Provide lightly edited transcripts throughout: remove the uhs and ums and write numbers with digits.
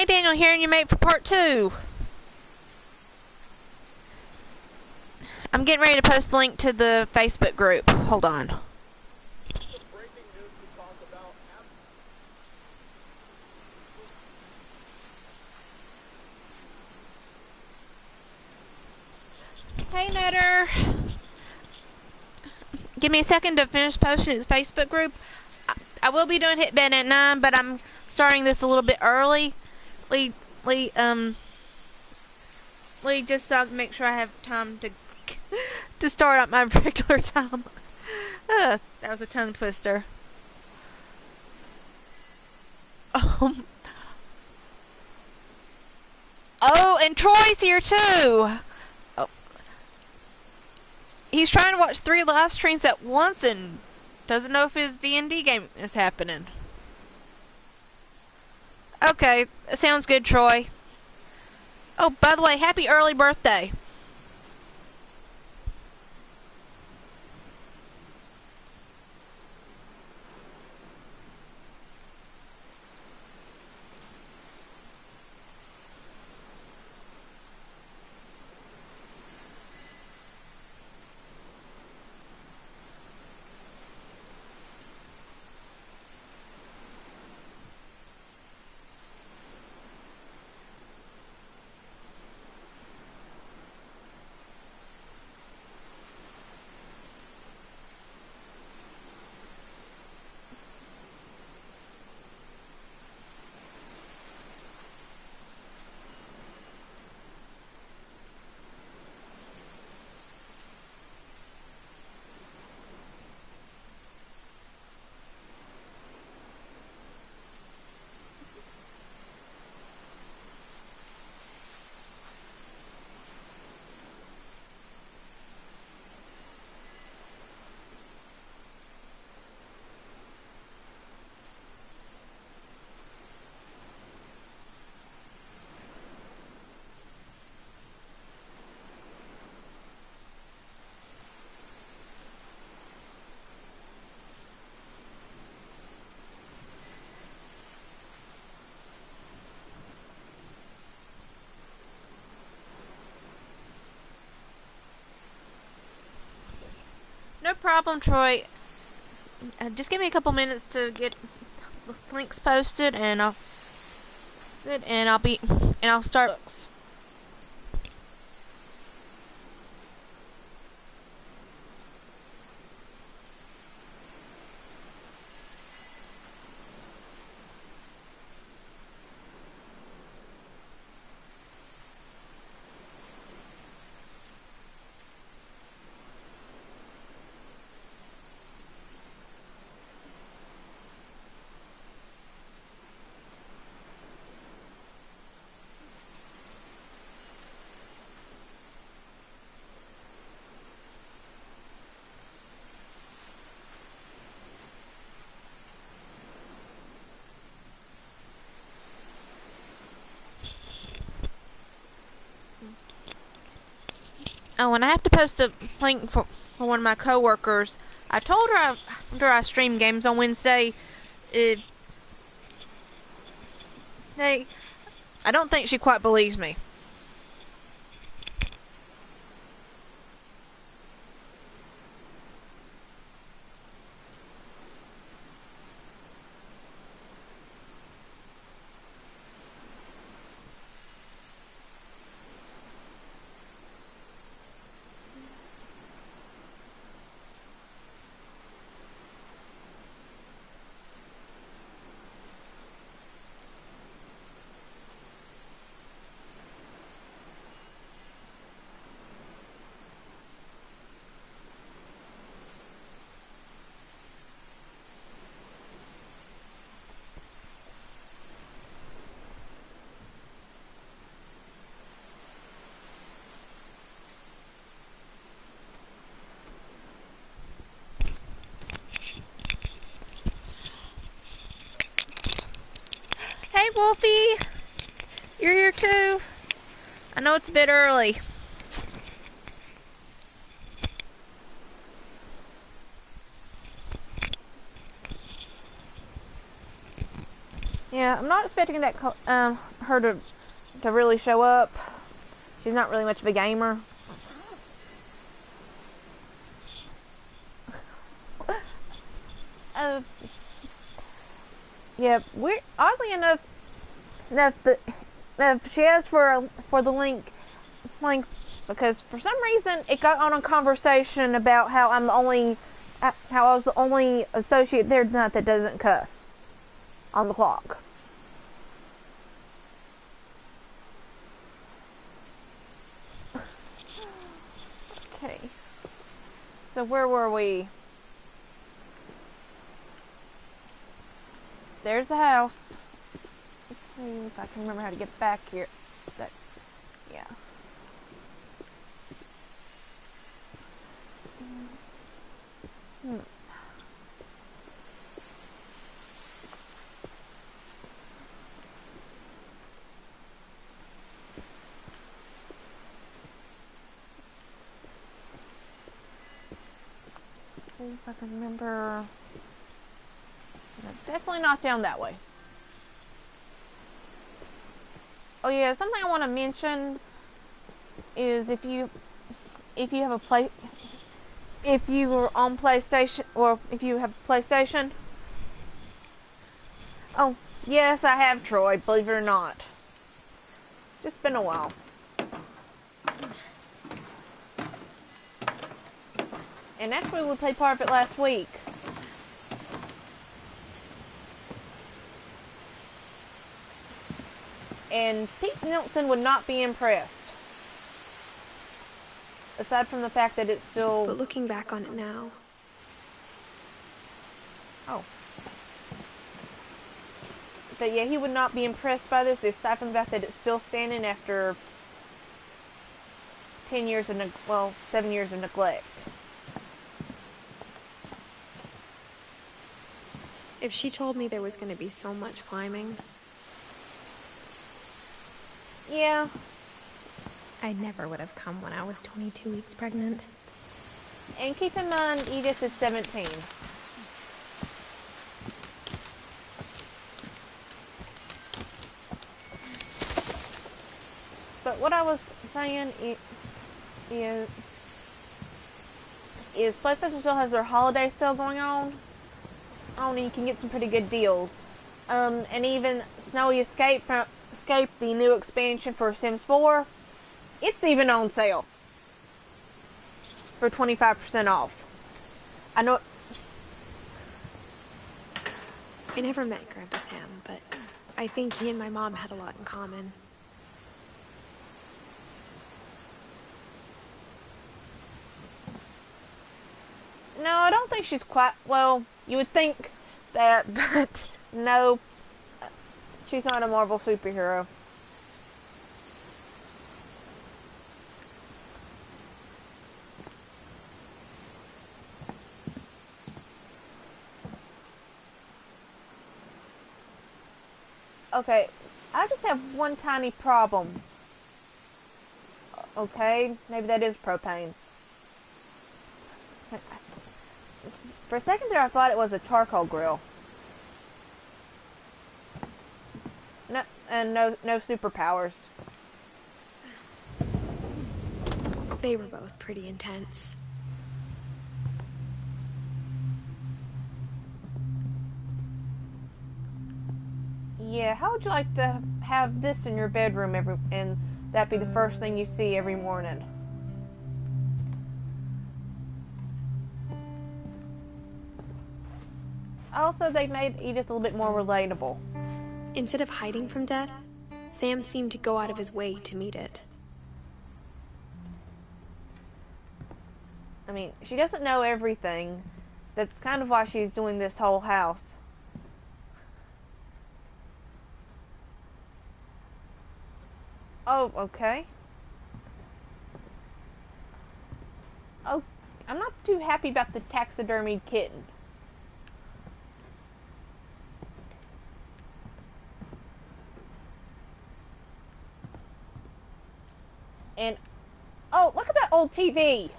Hey Daniel, hearing you mate for part 2. I'm getting ready to post the link to the Facebook group. Hold on. Hey Netter. Give me a second to finish posting the Facebook group. I will be doing Hit Ben at 9, but I'm starting this a little bit early. Just so I can make sure I have time to start at my regular time. That was a tongue twister. Oh, and Troy's here too. Oh. He's trying to watch 3 live streams at once and doesn't know if his D&D game is happening. Okay, sounds good, Troy. Oh, by the way, happy early birthday. No problem, Troy. Just give me a couple minutes to get the links posted, and I'll start. Oh, and I have to post a link for one of my coworkers. I told her after I stream games on Wednesday. Hey, I don't think she quite believes me. Hey, Wolfie! You're here too? I know it's a bit early. Yeah, I'm not expecting that her to really show up. She's not really much of a gamer. Yeah, we oddly enough, if she asks for the link, because for some reason it got on a conversation about how how I was the only associate there tonight that doesn't cuss on the clock. Okay. So where were we? There's the house. Let's see if I can remember how to get back here. Yeah. See if I can remember. No, definitely not down that way. Oh yeah, something I want to mention is if you have if you were on PlayStation, or if you have PlayStation. Oh yes, I have, Troy. Believe it or not. Just been a while. And actually, we played part of it last week. And Pete Nelson would not be impressed. Aside from the fact that it's still... But looking back on it now... Oh. But yeah, he would not be impressed by this, aside from the fact that it's still standing after 7 years of neglect. If she told me there was going to be so much climbing... Yeah. I never would have come when I was 22 weeks pregnant. And keep in mind, Edith is 17. But what I was saying is PlayStation still has their holiday sale going on. And you can get some pretty good deals. And even Snowy Escape, the new expansion for Sims 4, it's even on sale for 25% off. I know. I never met Grandpa Sam, but I think he and my mom had a lot in common. No, I don't think she's quite... Well, you would think that, but no. She's not a Marvel superhero. Okay, I just have one tiny problem. Okay, maybe that is propane. For a second there, I thought it was a charcoal grill. No, and no superpowers. They were both pretty intense. Yeah, how would you like to have this in your bedroom and that be the first thing you see every morning? Also, they made Edith a little bit more relatable. Instead of hiding from death, Sam seemed to go out of his way to meet it. I mean, she doesn't know everything. That's kind of why she's doing this whole house. Oh, okay. Oh, I'm not too happy about the taxidermied kitten. And, oh, look at that old TV.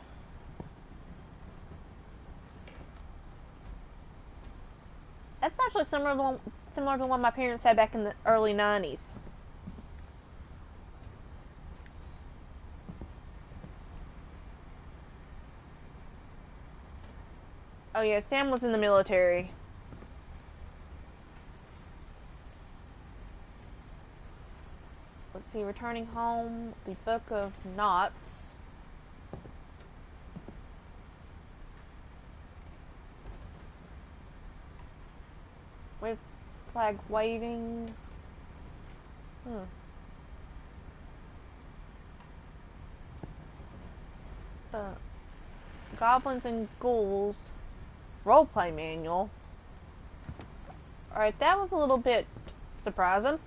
That's actually similar similar to the one my parents had back in the early 90s. Oh yeah, Sam was in the military. Let's see, returning home, the Book of Knots. Red flag waving. Goblins and Ghouls roleplay manual. Alright, that was a little bit surprising.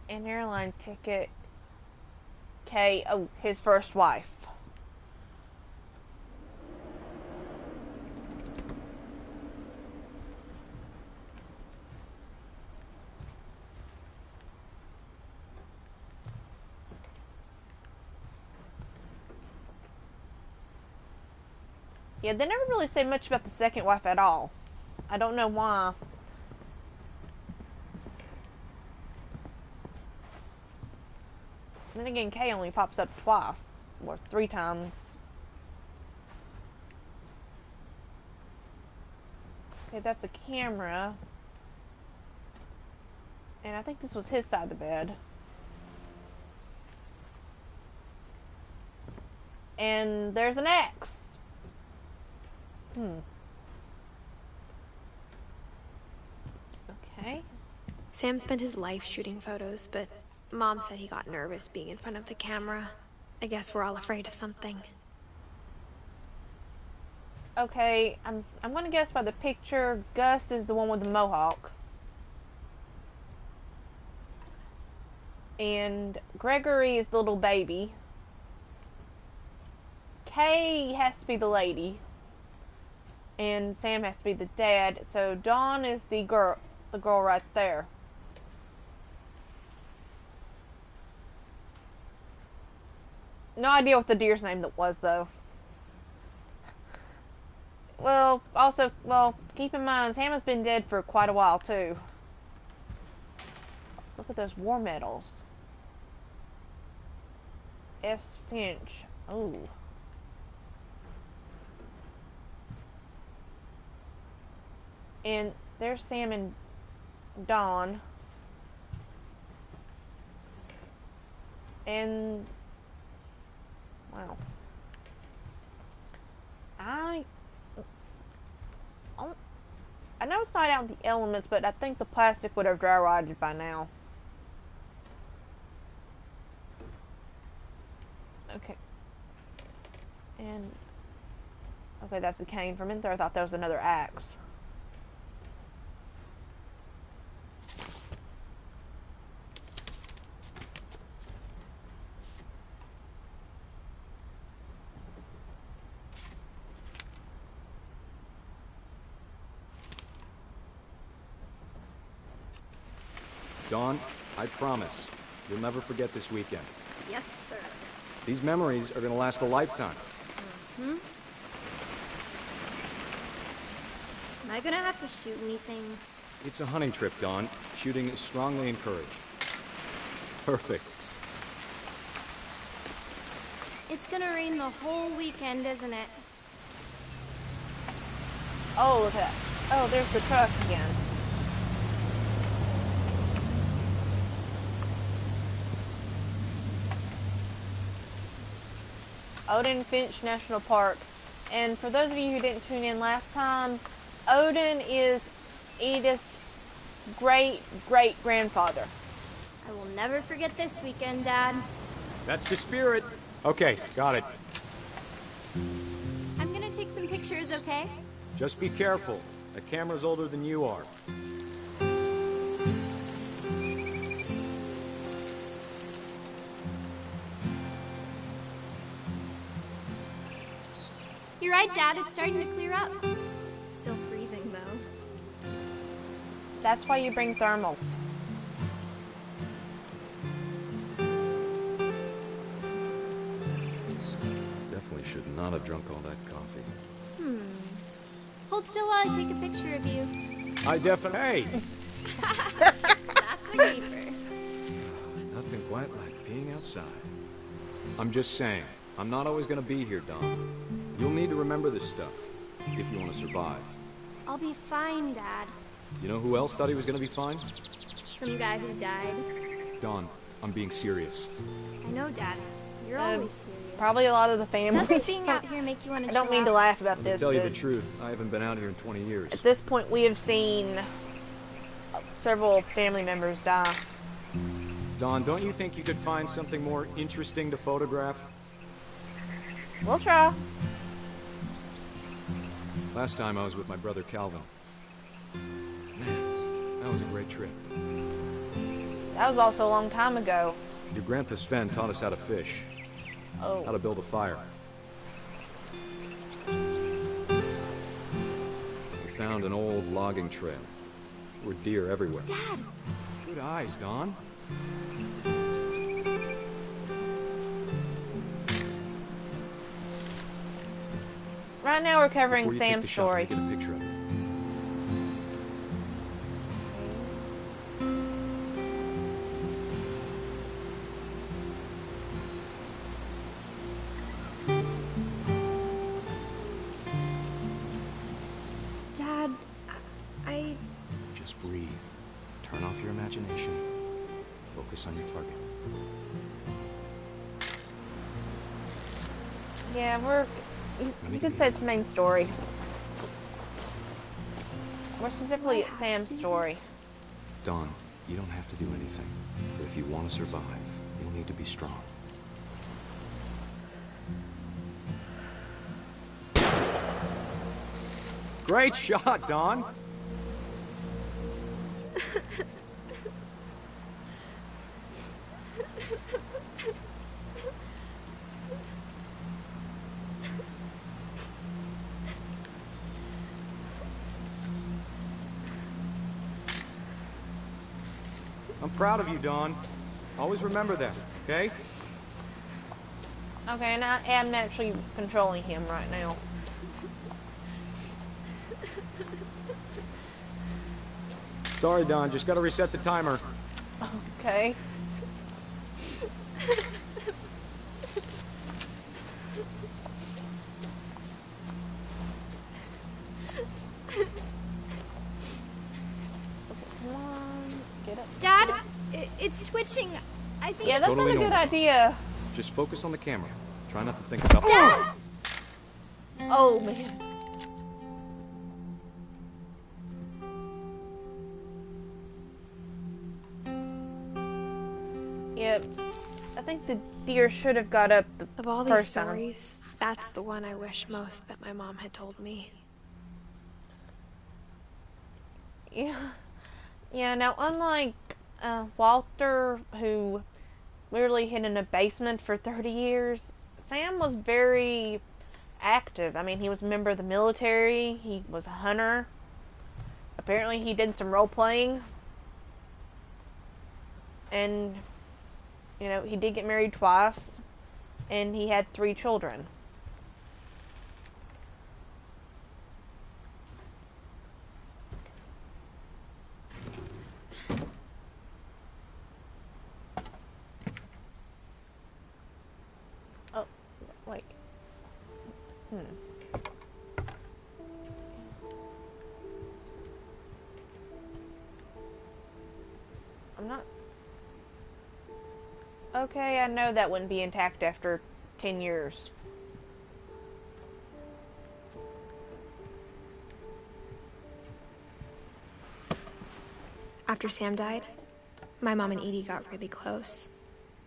An airline ticket. Okay, oh, his first wife. Yeah, they never really say much about the second wife at all. I don't know why. Then again, Kay only pops up twice, or 3 times. Okay, that's a camera. And I think this was his side of the bed. And there's an axe. Okay. Sam spent his life shooting photos, but Mom said he got nervous being in front of the camera. I guess we're all afraid of something. Okay, I'm gonna guess by the picture, Gus is the one with the mohawk. And Gregory is the little baby. Kay has to be the lady. And Sam has to be the dad. So Dawn is the girl right there. No idea what the deer's name that was, though. Well, also, keep in mind, Sam has been dead for quite a while, too. Look at those war medals. Edith Finch. Ooh. And there's Sam and Dawn. And wow. I know it's not out in the elements, but I think the plastic would have dry rotted by now. Okay. And okay, that's a cane. From in there, I thought that was another axe. Dawn, I promise, you'll never forget this weekend. Yes, sir. These memories are gonna last a lifetime. Am I gonna have to shoot anything? It's a hunting trip, Dawn. Shooting is strongly encouraged. Perfect. It's gonna rain the whole weekend, isn't it? Oh, look at that. Oh, there's the truck again. Odin Finch National Park. And for those of you who didn't tune in last time, Odin is Edith's great-great-grandfather. I will never forget this weekend, Dad. That's the spirit. Okay, got it. I'm gonna take some pictures, okay? Just be careful. The camera's older than you are. You're right, Dad. It's starting to clear up. Still freezing, though. That's why you bring thermals. should not have drunk all that coffee. Hold still while I take a picture of you. I definitely. Hey! That's a keeper. Nothing quite like being outside. I'm just saying, I'm not always gonna be here, Dom. You'll need to remember this stuff, if you want to survive. I'll be fine, Dad. You know who else thought he was gonna be fine? Some guy who died. Don, I'm being serious. I know, Dad. You're always serious. Probably a lot of the family. Doesn't being out here make you want to I don't mean to laugh about To this, tell you the but truth, I haven't been out here in 20 years. at this point we have seen several family members die. Don, don't you think you could find something more interesting to photograph? We'll try. Last time I was with my brother Calvin. Man, that was a great trip. That was also a long time ago. Your grandpa Sven taught us how to fish, how Oh. to build a fire. We found an old logging trail. There were deer everywhere. Dad! Good eyes, Don. Right now we're covering Before you take Sam's the shot, let me story. get a picture of it. Dad, I... Just breathe. Turn off your imagination. Focus on your target. Yeah, we're. You could say it's the main story. More specifically, Sam's story. Don, you don't have to do anything. But if you want to survive, you'll need to be strong. Great shot, Don! I'm proud of you, Don. Always remember that, okay? Okay, and I am actually controlling him right now. Sorry, Don. Just gotta reset the timer. Okay. Come on, get up. Dad, it's twitching. I think Yeah, it's... that's totally not a good normal. idea. Just focus on the camera. Try not to think about... Dad! Oh man. Yep. I think the deer should have got up the Of all these first time. stories, that's the one I wish most that my mom had told me. Yeah. Yeah, now unlike Walter, who literally hid in a basement for 30 years, Sam was very active. I mean, he was a member of the military, he was a hunter. Apparently he did some role playing. And, you know, he did get married twice. And he had 3 children. Oh, wait. I'm not... Okay, I know that wouldn't be intact after 10 years. After Sam died, my mom and Edie got really close.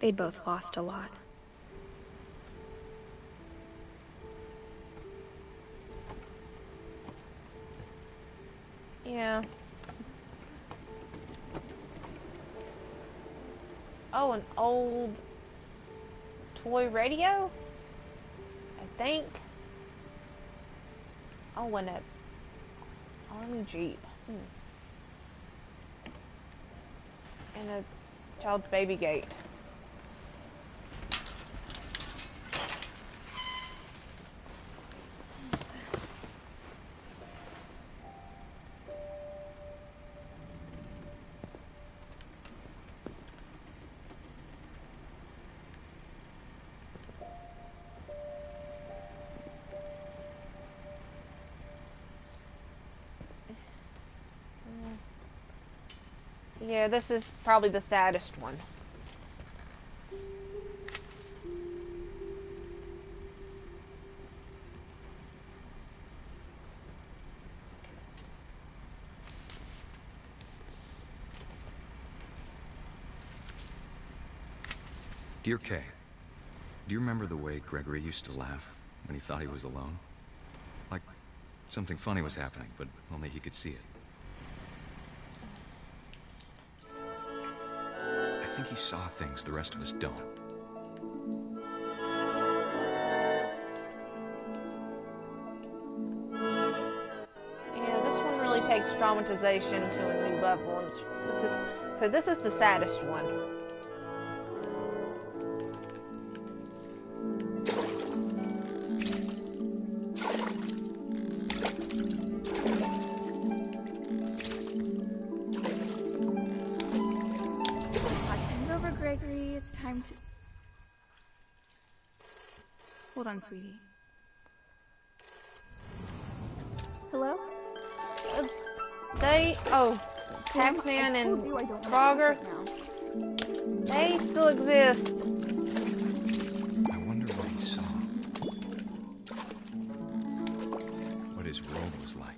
They'd both lost a lot. Yeah. Oh, an old toy radio? I think. Oh, and a army jeep. And a child's baby gate. Yeah, this is probably the saddest one. Dear Kay, do you remember the way Gregory used to laugh when he thought he was alone? Like something funny was happening, but only he could see it. I think he saw things the rest of us don't. Yeah, this one really takes dramatization to a new level. And this is the saddest one. Gregory, it's time to... Hold on, sweetie. Hello? Pac-Man and Frogger, they still exist. I wonder what he saw. What his world was like.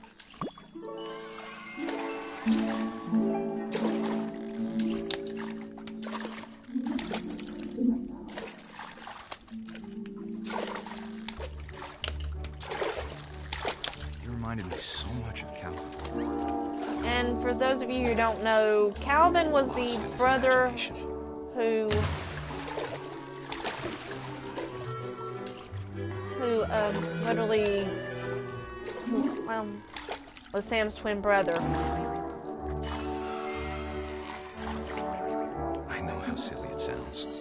Reminded me so much of Calvin. And for those of you who don't know, Calvin was the brother who literally was Sam's twin brother. I know how silly it sounds.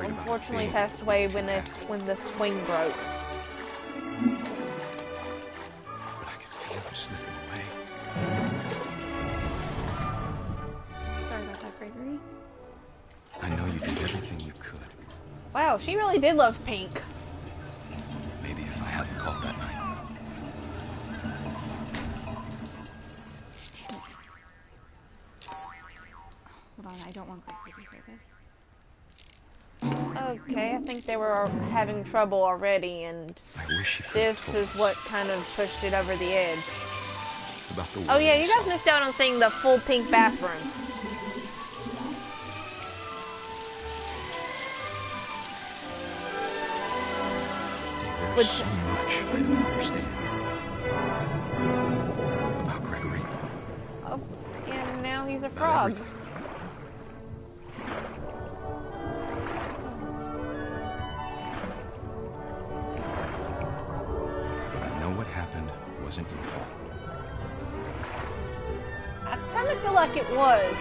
Unfortunately passed away when the swing broke. But I could feel him slipping away. Sorry about that, Gregory. I know you did everything you could. Wow, she really did love pink. Maybe if I hadn't called that night. Hold on, I don't want Gregory to hear this. Okay, I think they were having trouble already, and this is what kind of pushed it over the edge. Oh yeah, you guys missed out on seeing the full pink bathroom. There's so much I don't understand about Gregory. Oh, and now he's a frog. Wasn't your fault. I kind of feel like it was.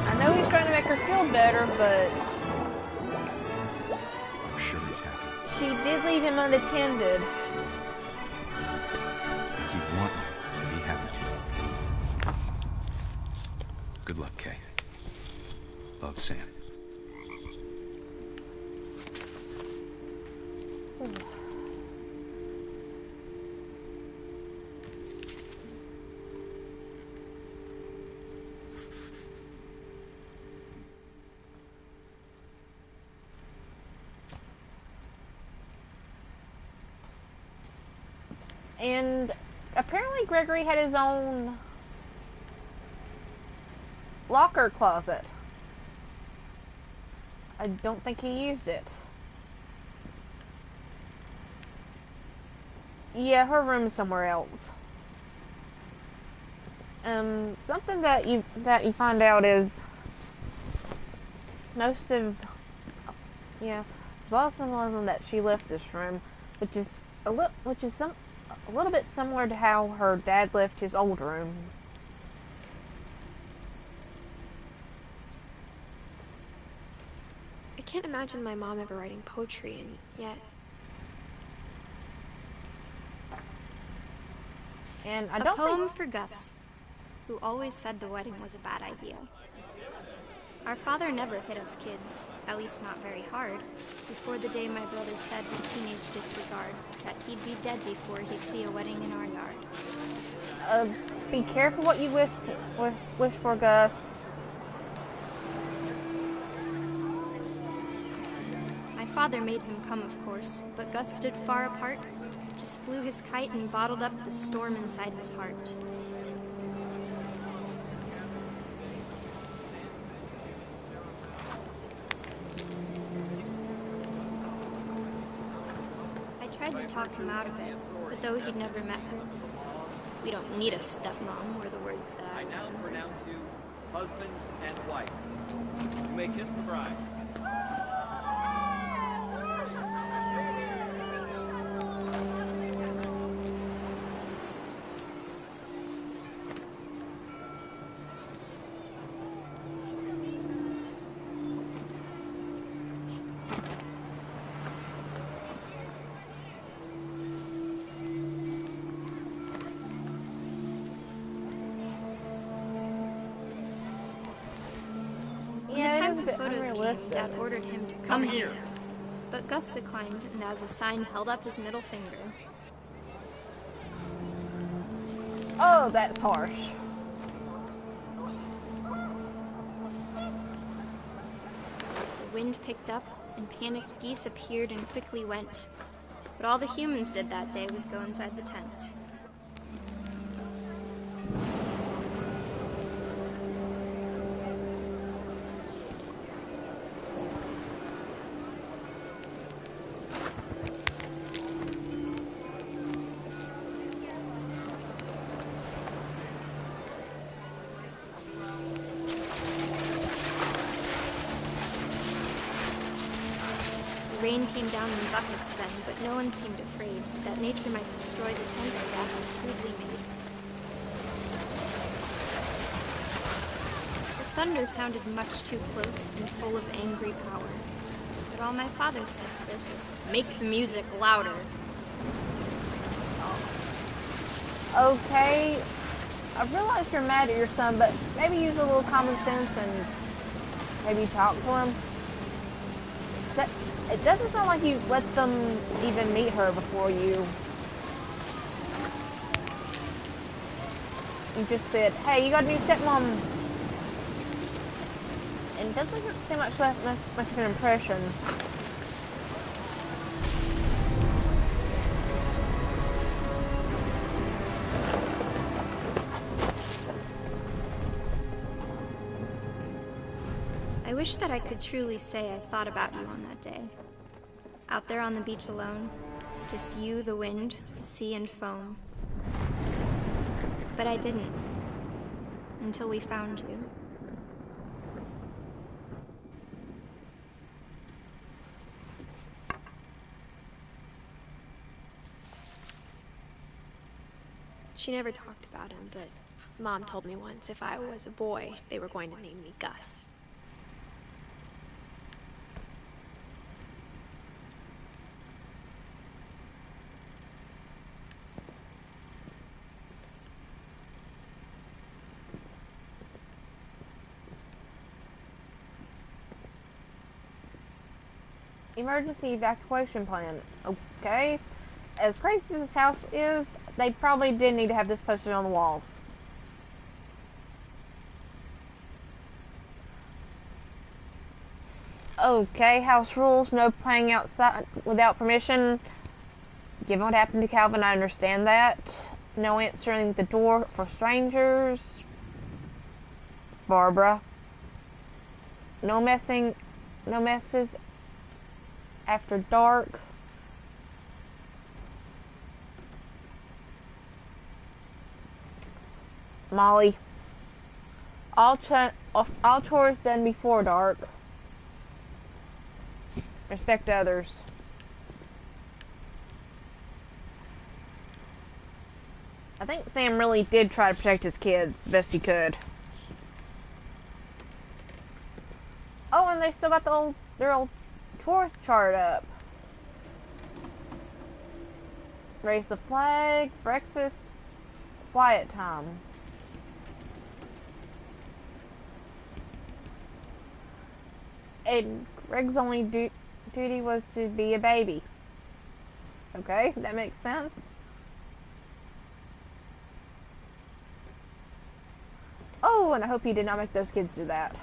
I know he's trying to make her feel better, but I'm sure he's happy. She did leave him unattended. You want him to be happy too. Good luck, Kay. Love, Sam. And apparently Gregory had his own locker closet. I don't think he used it. Yeah, her room is somewhere else. Something that you find out is most of there's also symbolism that she left this room, which is a little bit similar to how her dad left his old room. I can't imagine my mom ever writing poetry, and yet... And I A poem for Gus, who always said the wedding was a bad idea. Our father never hit us kids, at least not very hard, before the day my brother said with teenage disregard that he'd be dead before he'd see a wedding in our yard. Be careful what you wish for, Gus. My father made him come, of course, but Gus stood far apart, just flew his kite and bottled up the storm inside his heart. I tried to talk him out of it, but though he'd never met her, "We don't need a stepmom," were the words that I now pronounce you husband and wife. You may kiss the bride. Yeah, When it is the a time bit for photos came, unrealistic. Dad ordered him to come here. But Gus declined, and as a sign held up his middle finger. Oh, that's harsh. The wind picked up, and panicked geese appeared and quickly went. But all the humans did that day was go inside the tent. The rain came down in buckets then, but no one seemed afraid that nature might destroy the tent that Dad had crudely made. The thunder sounded much too close and full of angry power. But all my father said to this was, "Make the music louder." Okay, I realize you're mad at your son, but maybe use a little common sense and maybe talk to him. It doesn't sound like you let them even meet her before you. You just said, "Hey, you got a new stepmom," and it doesn't seem much of an impression. I wish that I could truly say I thought about you on that day. Out there on the beach alone, just you, the wind, the sea, and foam. But I didn't, until we found you. She never talked about him, but Mom told me once if I was a boy, they were going to name me Gus. Emergency evacuation plan. Okay. As crazy as this house is, they probably did need to have this posted on the walls. Okay, house rules, no playing outside without permission. Given what happened to Calvin, I understand that. No answering the door for strangers. Barbara. No messes after dark. Molly. All chores done before dark. Respect others. I think Sam really did try to protect his kids the best he could. Oh, and they still got their old chore chart up. Raise the flag, breakfast, quiet time. And Greg's only duty was to be a baby. Okay, that makes sense. Oh, and I hope he did not make those kids do that.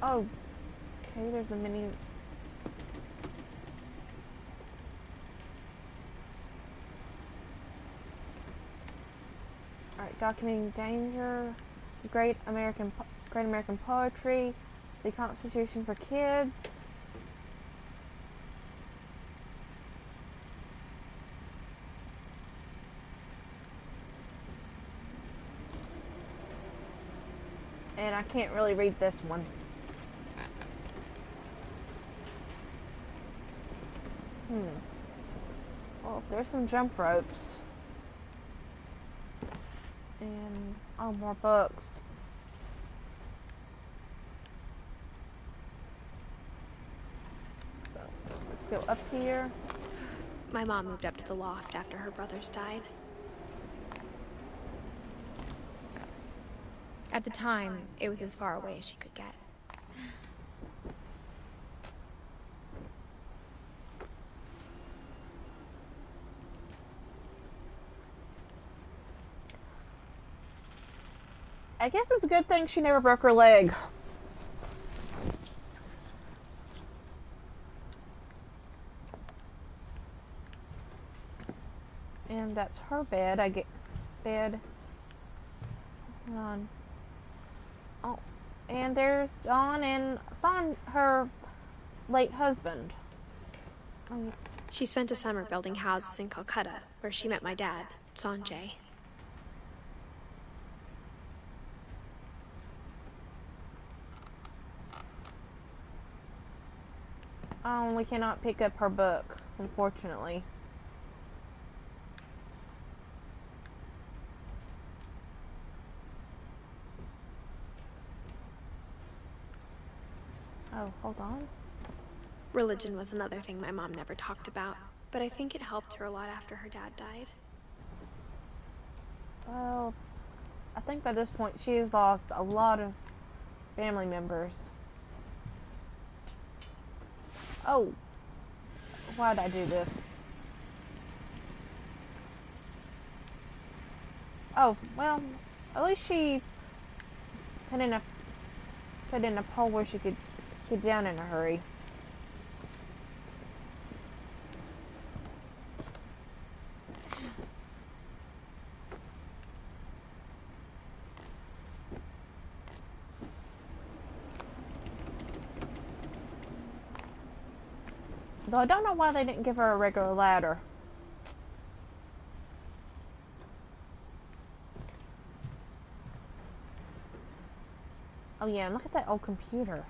Oh, okay, there's a mini... Alright, documenting danger, Great American Poetry, the Constitution for Kids. And I can't really read this one. Well, there's some jump ropes. And, oh, more books. So, let's go up here. My mom moved up to the loft after her brothers died. At the time, it was as far away as she could get. I guess it's a good thing she never broke her leg. And that's her bed. I get bed. Hold on. Oh, and there's Dawn and her late husband. She spent a summer building houses in Calcutta, where she met my dad, Sanjay. Oh, we cannot pick up her book, unfortunately. Oh, hold on. Religion was another thing my mom never talked about, but I think it helped her a lot after her dad died. Well, I think by this point she has lost a lot of family members. Oh, why'd I do this? Oh, well, at least she put in a pole where she could get down in a hurry. Though I don't know why they didn't give her a regular ladder. Oh yeah, and look at that old computer.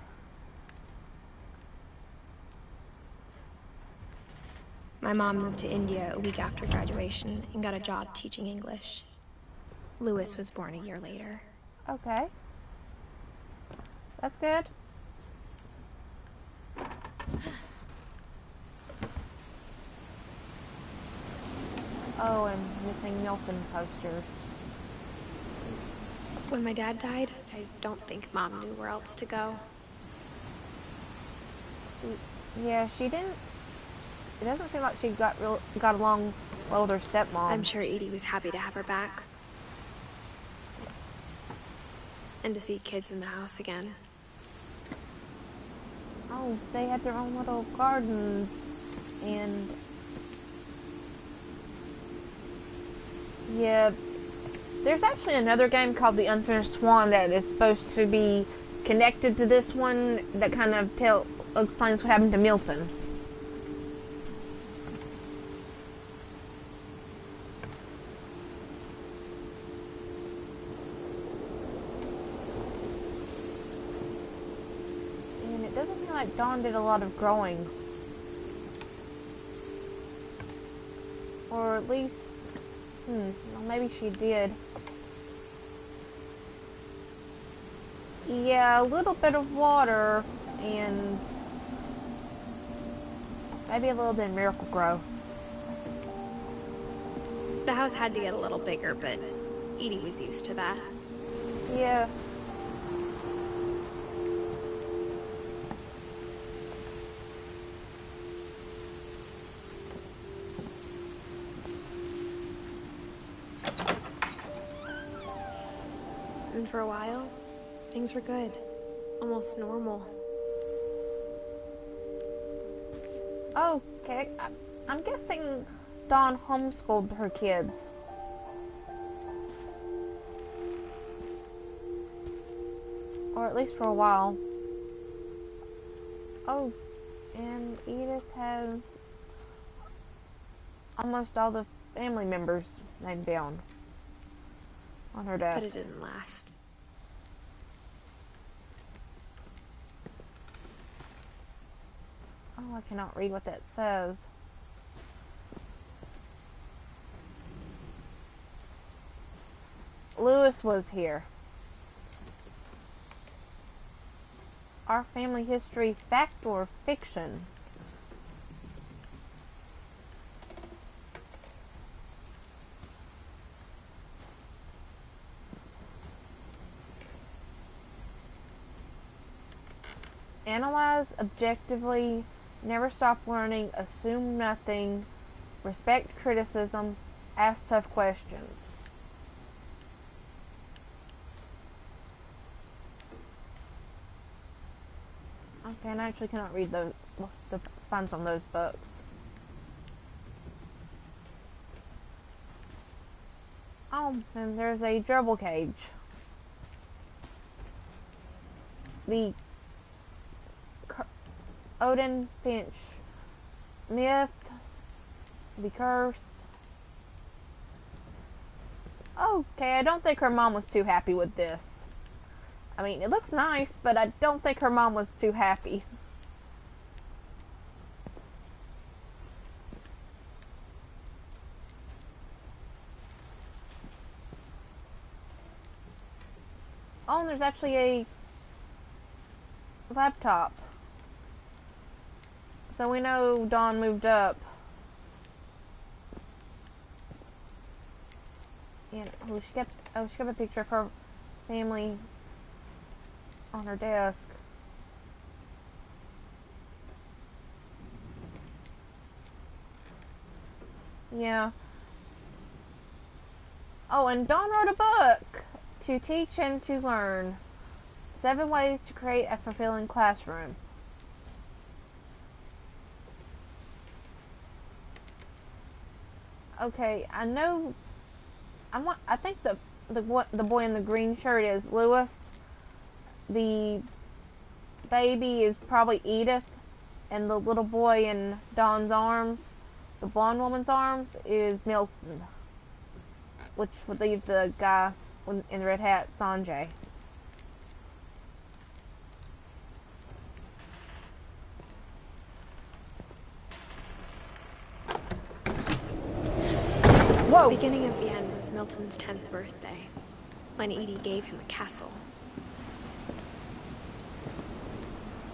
My mom moved to India a week after graduation and got a job teaching English. Louis was born a year later. Okay. That's good. Oh, and missing Milton posters. When my dad died, I don't think Mom knew where else to go. Yeah, she didn't. It doesn't seem like she got along well with her stepmom. I'm sure Edie was happy to have her back. And to see kids in the house again. Oh, they had their own little gardens. And yeah, there's actually another game called The Unfinished Swan that is supposed to be connected to this one that kind of explains what happened to Milton. And it doesn't seem like Dawn did a lot of growing. Or at least, well, maybe she did. Yeah, a little bit of water and maybe a little bit of Miracle Grow. The house had to get a little bigger, but Edie was used to that. Yeah. And for a while, things were good. Almost normal. Okay, I'm guessing Dawn homeschooled her kids. Or at least for a while. Oh, and Edith has almost all the family members named down on her desk. But it didn't last. Oh, I cannot read what that says. Lewis was here. Our family history, fact or fiction? Analyze objectively, never stop learning, assume nothing, respect criticism, ask tough questions. Okay, and I actually cannot read the spines on those books. Oh, and there's a gerbil cage. The Edith Finch myth, the curse. Okay, I don't think her mom was too happy with this. I mean, it looks nice, but I don't think her mom was too happy. Oh, and there's actually a laptop. So we know Dawn moved up. And she kept a picture of her family on her desk. Yeah. Oh, and Dawn wrote a book to teach and to learn. 7 ways to create a fulfilling classroom. Okay, I know. I think the boy in the green shirt is Lewis. The baby is probably Edith, and the little boy in Dawn's arms, the blonde woman's arms, is Milton, which would leave the guy in the red hat, Sanjay. Whoa! The beginning of the end was Milton's 10th birthday, when Edie gave him a castle.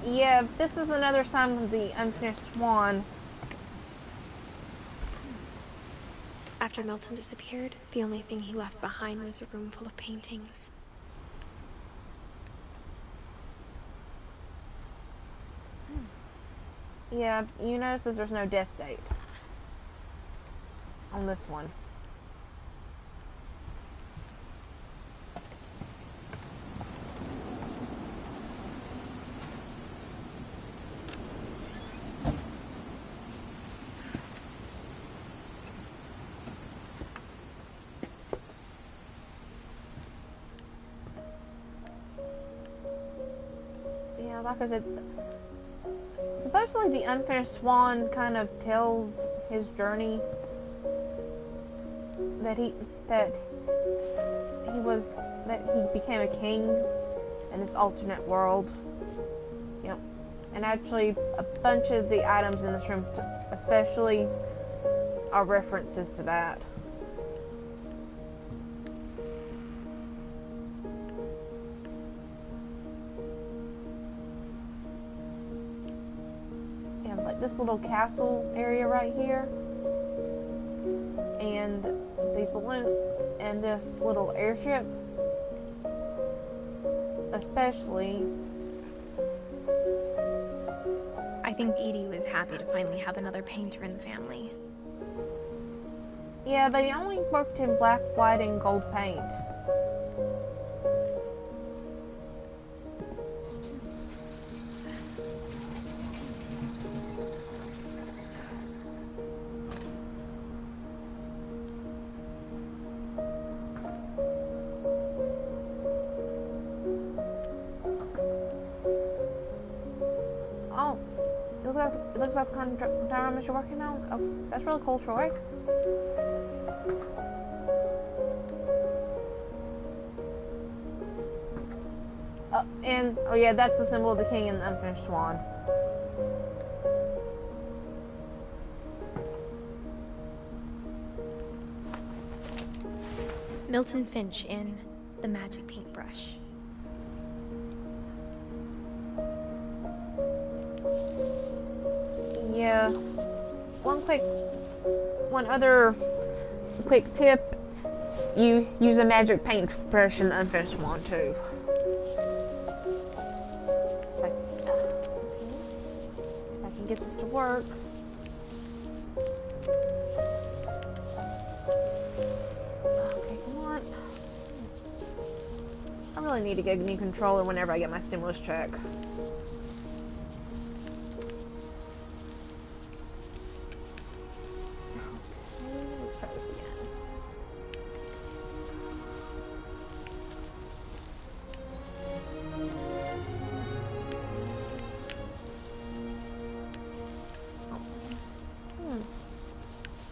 Yeah, this is another sign of the unfinished swan. After Milton disappeared, the only thing he left behind was a room full of paintings. Yeah, you notice that there's no death date on this one. Yeah, like I said, supposedly the unfinished swan kind of tells his journey, that he became a king in this alternate world. Yep. And actually a bunch of the items in this room especially are references to that. This little castle area right here, and these balloons and this little airship, especially. I think Edie was happy to finally have another painter in the family. Yeah, but he only worked in black, white, and gold paint. Oh, it looks like the kind of dioramas you're working on. Oh, that's really cool, Troy. And oh yeah, that's the symbol of the king and the unfinished swan. Milton Finch in The Magic Paintbrush. Yeah. One other quick tip: you use a magic paintbrush in the unfinished swan too. If I can get this to work. Okay, come on. I really need to get a new controller whenever I get my stimulus check. Let's try this again.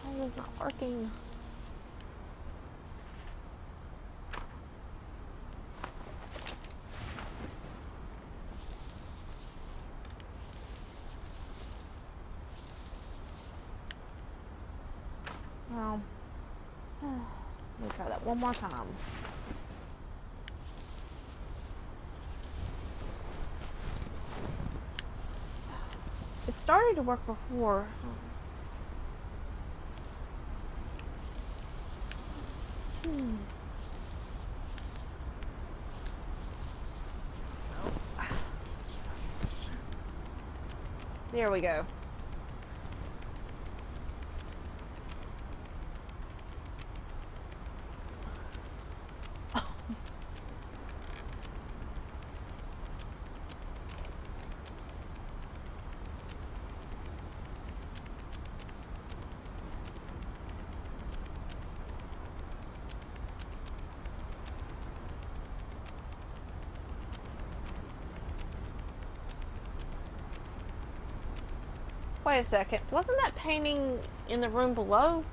Why is it not working? Well, let me try that one more time. It started to work before. There we go. Wait a second. Wasn't that painting in the room below?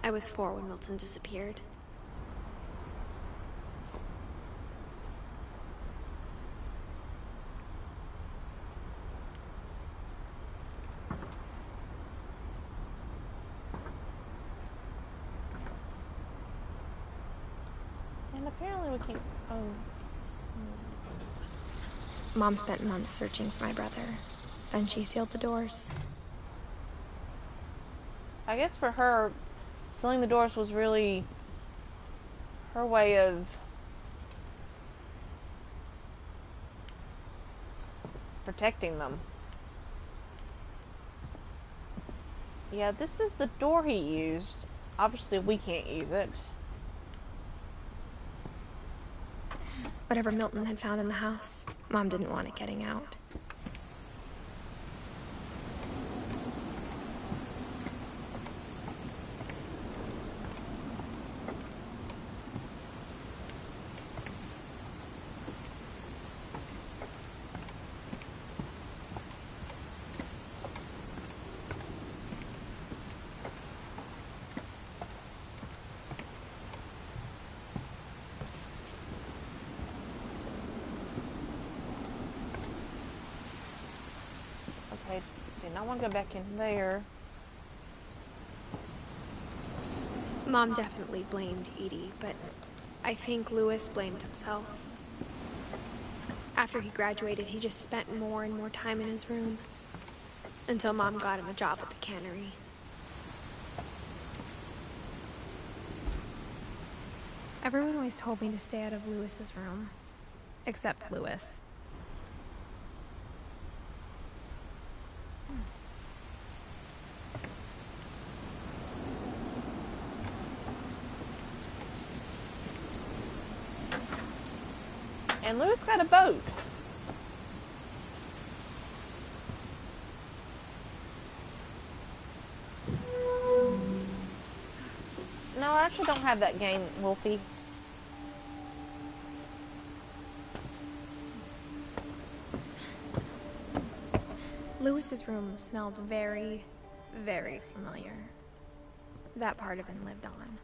I was 4 when Milton disappeared. And apparently we can't. Mom spent months searching for my brother. Then she sealed the doors. I guess for her, sealing the doors was really her way of protecting them. Yeah, this is the door he used. Obviously, we can't use it. Whatever Milton had found in the house, Mom didn't want it getting out. Okay, did not want to go back in there. Mom definitely blamed Edie, but I think Louis blamed himself. After he graduated, he just spent more and more time in his room. Until Mom got him a job at the cannery. Everyone always told me to stay out of Louis's room. Except Louis. And Louis got a boat. No, I actually don't have that game, Wolfie. Louis's room smelled very, very familiar. That part of him lived on.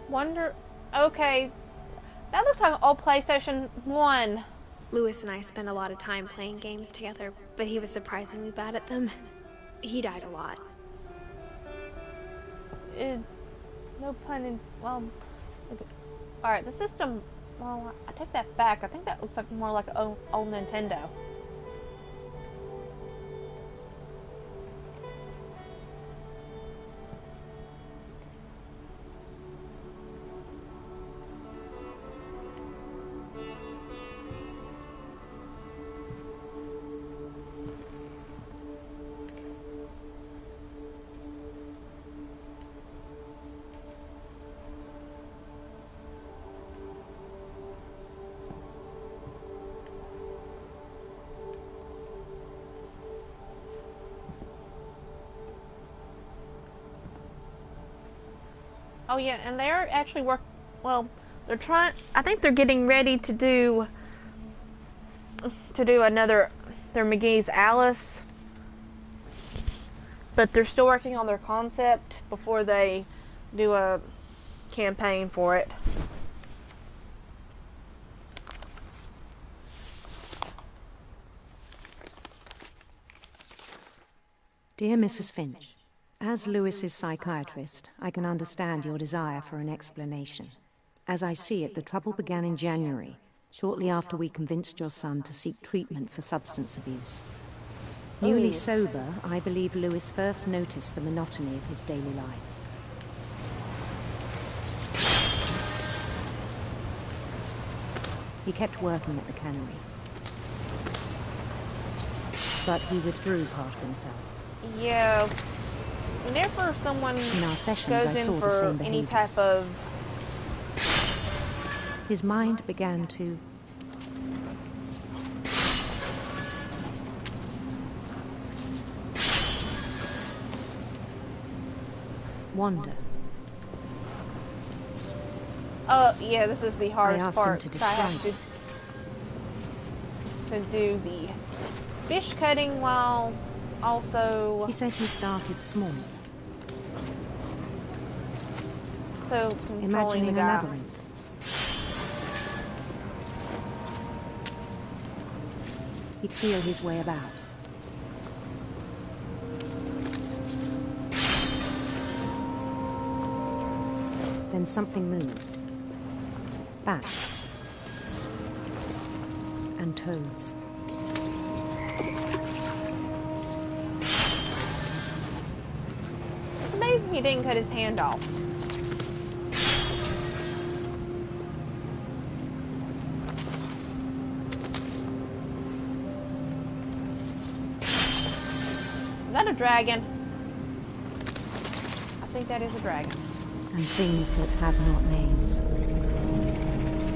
Wonder... Okay. That looks like an old PlayStation 1. Louis and I spent a lot of time playing games together, but he was surprisingly bad at them. He died a lot. No pun in... Well... Alright, the system... Well, I take that back. I think that looks like more like an old Nintendo. Oh yeah, and they're actually well, they're trying. I think they're getting ready to do another. Their McGee's Alice, but they're still working on their concept before they do a campaign for it. Dear Mrs. Finch, as Louis's psychiatrist, I can understand your desire for an explanation. As I see it, the trouble began in January, shortly after we convinced your son to seek treatment for substance abuse. Newly sober, I believe Louis first noticed the monotony of his daily life. He kept working at the cannery, but he withdrew part of himself. Yeah. Whenever someone in our sessions, goes I saw in the same for behavior. any type of... His mind began to wander. Yeah, this is the hardest I asked him part. to I have describe to do the fish cutting while also... He said he started small, So controlling imagining the a guy. labyrinth. He'd feel his way about. Then something moved. Bats. And toads. It's amazing he didn't cut his hand off. Is that a dragon? I think that is a dragon. And things that have not names.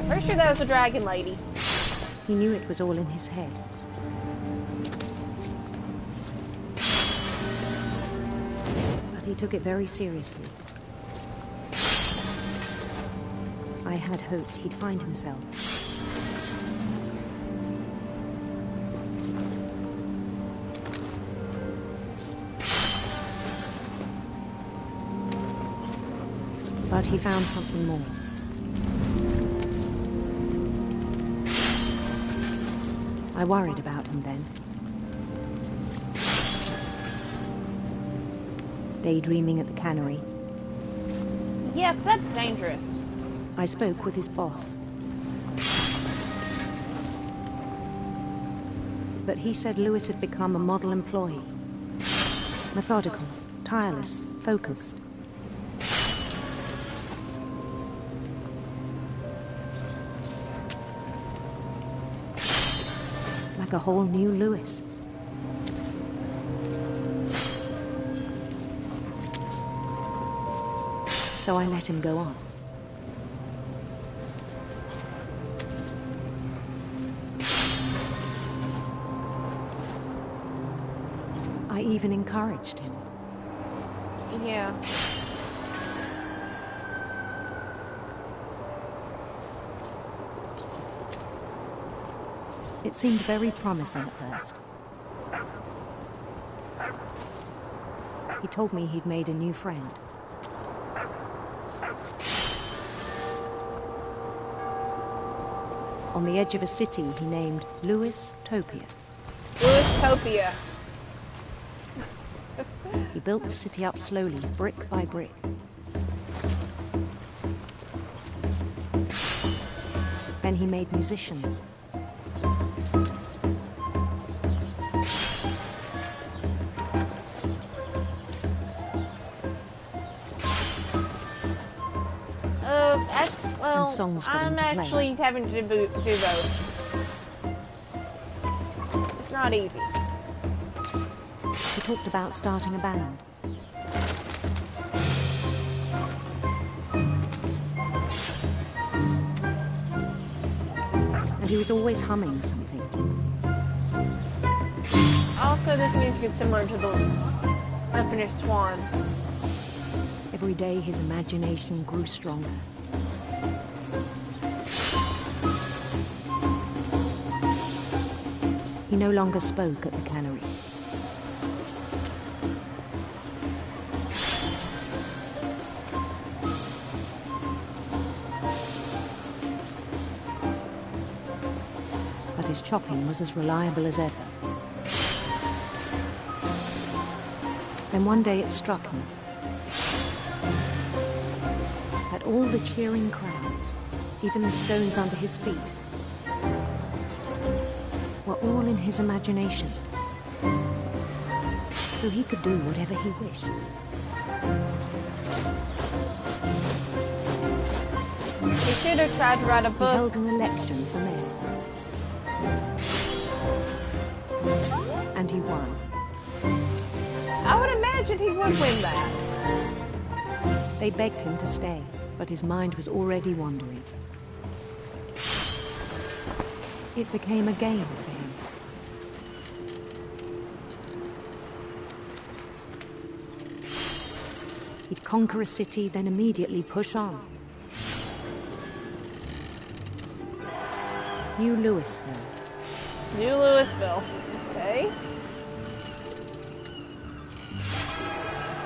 Pretty sure that was a dragon lady. He knew it was all in his head. But he took it very seriously. I had hoped he'd find himself. But he found something more. I worried about him then. Daydreaming at the cannery, Yeah, 'cause that's dangerous. I spoke with his boss. But he said Lewis had become a model employee. Methodical, tireless, focused. Like a whole new Lewis. So I let him go on. I even encouraged him. Yeah. It seemed very promising at first. He told me he'd made a new friend. On the edge of a city he named Lewis Topia. Lewis-topia. He built the city up slowly, brick by brick. Then he made musicians. Well, songs for them I'm to play. actually having to do both. It's not easy. He talked about starting a band. And he was always humming something. Also, this music is similar to the Unfinished Swan. Every day his imagination grew stronger. He no longer spoke at the cannery. But his chopping was as reliable as ever. Then one day it struck him that all the cheering crowds, even the stones under his feet, were all in his imagination. So he could do whatever he wished. He should have tried to write a He book. held an election for mayor. And he won. I would imagine he would win that. They begged him to stay, but his mind was already wandering. It became a game for him. He'd conquer a city, then immediately push on. New Louisville. New Louisville. Okay.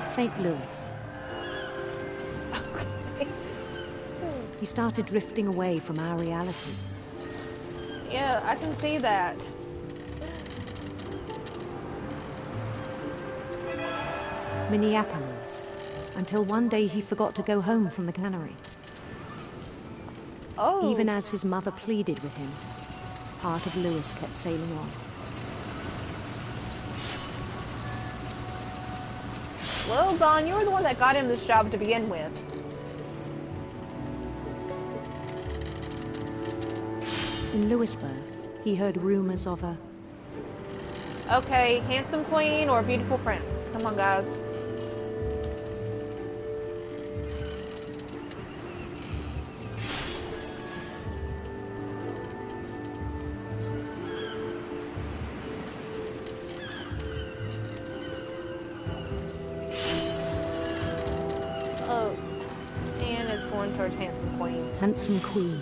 St. Louis. He started drifting away from our reality. Yeah, I can see that. Minneapolis. Until one day he forgot to go home from the cannery. Oh. Even as his mother pleaded with him, part of Lewis kept sailing on. Well, Don, you were the one that got him this job to begin with. In Louisburg, he heard rumors of a Okay, handsome queen or beautiful prince? Come on, guys. Oh, and it's going towards handsome queen. handsome queen.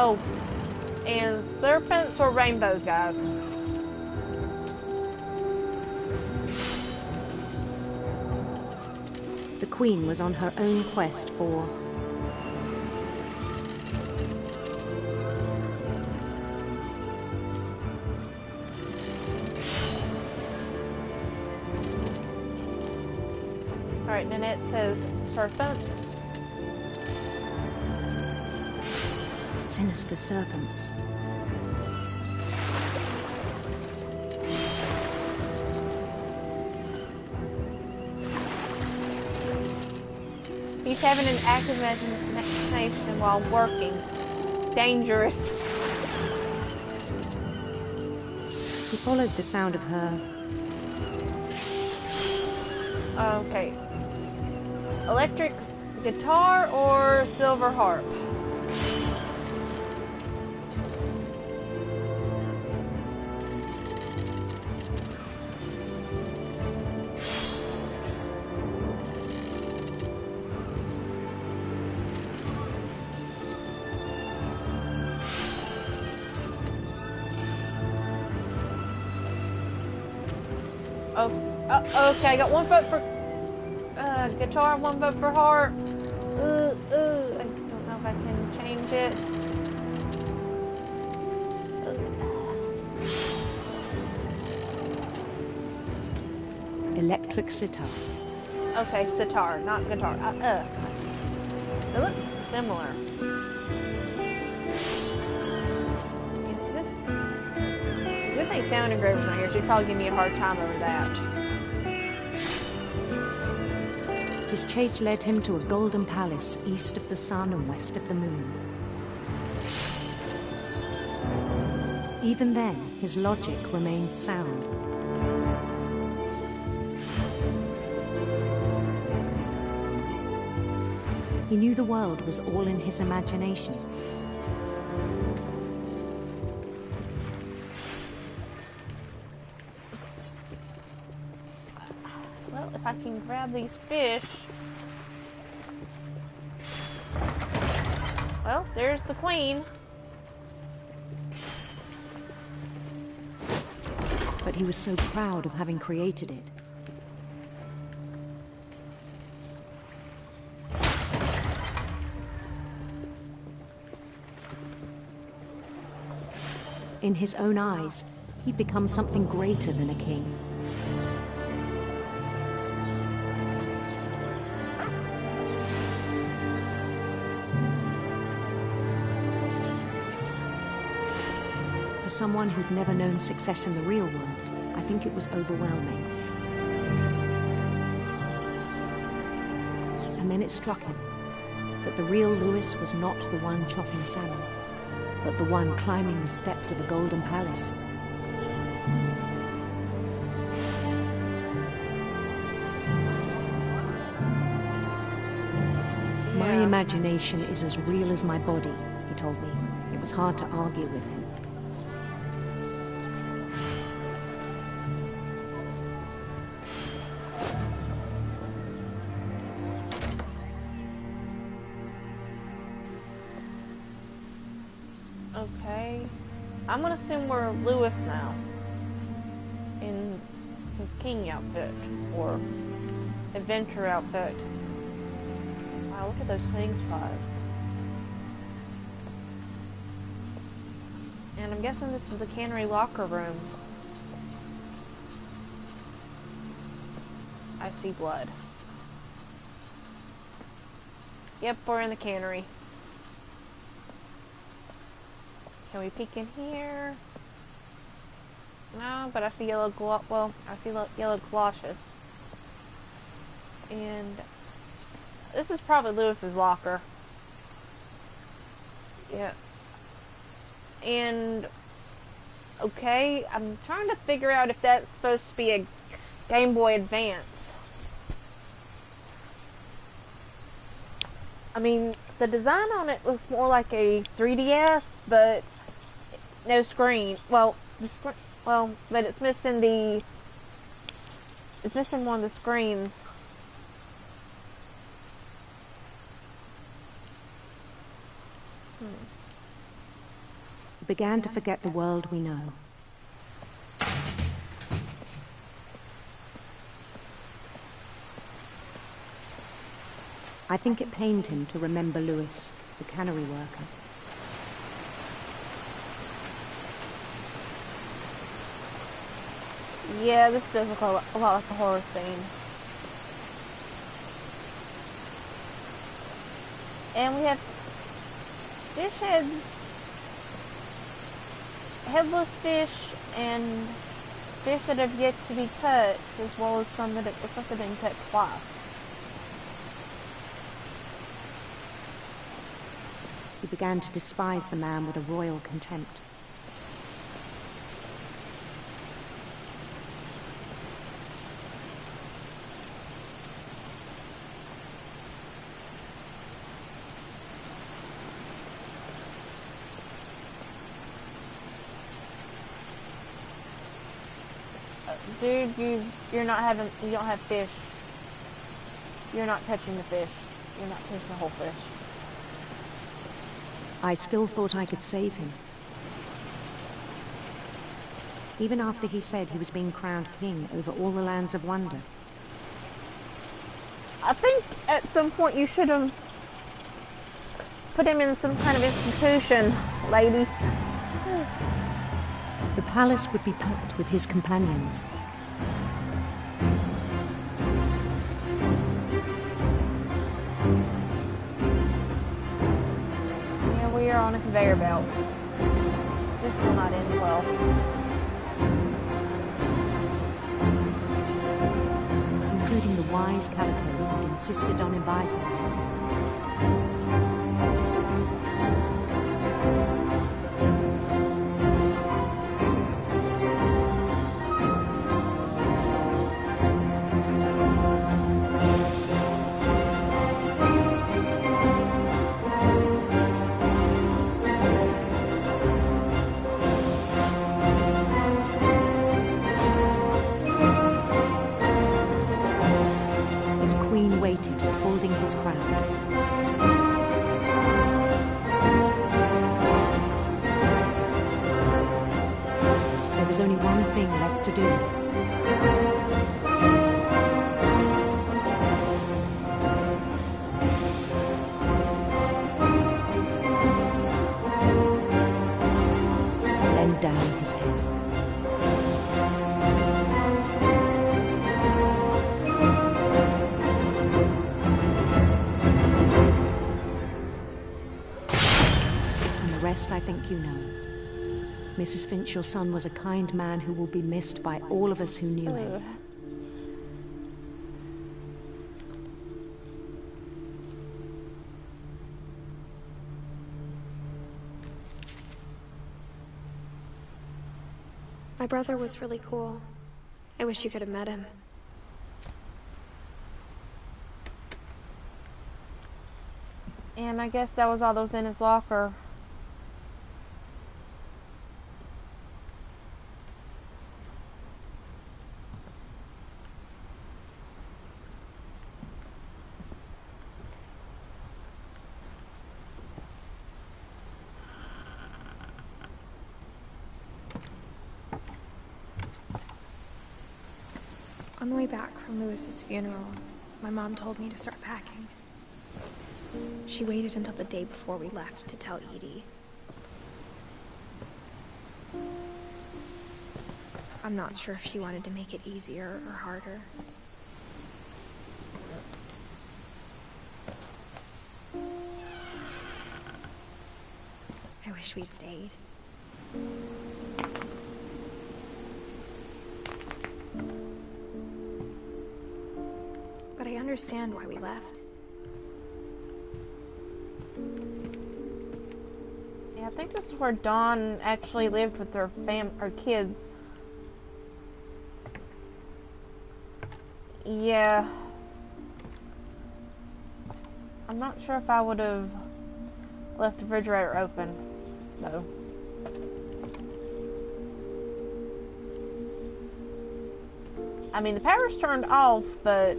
Oh, and serpents or rainbows, guys? The queen was on her own quest for Alright, Nanette says serpents. Sinister serpents. He's having an active imagination while working. Dangerous. He followed the sound of her. Okay. Electric guitar or silver harp? Okay, I got 1 vote for guitar, 1 vote for harp. I don't know if I can change it. Electric sitar. Okay, sitar, not guitar. They look similar. Good thing sound engraver's not here. She'd probably give me a hard time over that. His chase led him to a golden palace east of the sun and west of the moon. Even then, his logic remained sound. He knew the world was all in his imagination. Well, if I can grab these fish. Well, there's the queen. But he was so proud of having created it. In his own eyes, he'd become something greater than a king. For someone who'd never known success in the real world, I think it was overwhelming. And then it struck him that the real Lewis was not the one chopping salmon, but the one climbing the steps of a golden palace. My imagination is as real as my body, he told me. It was hard to argue with him. Okay. I'm gonna assume we're Lewis now. In his king outfit. Or adventure outfit. Wow, look at those fang spots. And I'm guessing this is the cannery locker room. I see blood. Yep, we're in the cannery. Can we peek in here? No, but I see yellow I see yellow galoshes. And this is probably Lewis's locker. Yeah. And okay, I'm trying to figure out if that's supposed to be a Game Boy Advance. I mean, the design on it looks more like a 3DS, but no screen. Well, but it's missing one of the screens. He began to forget the world we know. I think it pained him to remember Lewis, the cannery worker. Yeah, this does look a lot like a horror scene. And we have fish heads, headless fish, and fish that have yet to be cut, as well as some that looks like they've been cut twice. He began to despise the man with a royal contempt. Dude, you don't have fish. You're not touching the fish. You're not touching the whole fish. I still thought I could save him. Even after he said he was being crowned king over all the lands of wonder. I think at some point you should have put him in some kind of institution, lady. The palace would be packed with his companions. Yeah, we are on a conveyor belt. This will not end well. Including the wise Calico who'd insisted on inviting him. Waited, holding his crown. There was only one thing left to do. Bend down his head. I think you know. Mrs. Finch, your son was a kind man who will be missed by all of us who knew him. My brother was really cool. I wish you could have met him. And I guess that was all that was in his locker. On the way back from Lewis's funeral, my mom told me to start packing. She waited until the day before we left to tell Edie. I'm not sure if she wanted to make it easier or harder. I wish we'd stayed. But I understand why we left. Yeah, I think this is where Dawn actually lived with her kids. Yeah. I'm not sure if I would have left the refrigerator open, though. I mean, the power's turned off, but...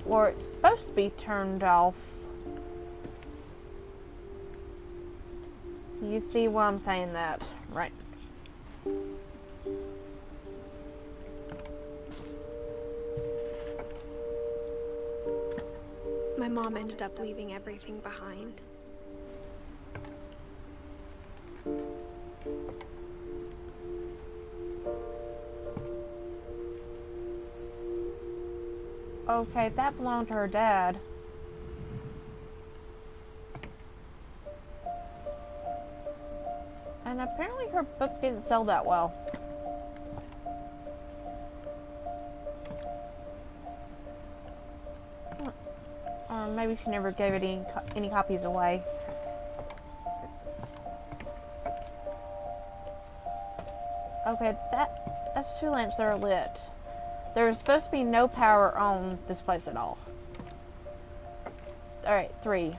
or it's supposed to be turned off. You see why I'm saying that, right? My mom ended up leaving everything behind. Okay, that belonged to her dad. And apparently her book didn't sell that well. Or maybe she never gave it any copies away. Okay, that's 2 lamps that are lit. There's supposed to be no power on this place at all. Alright, 3.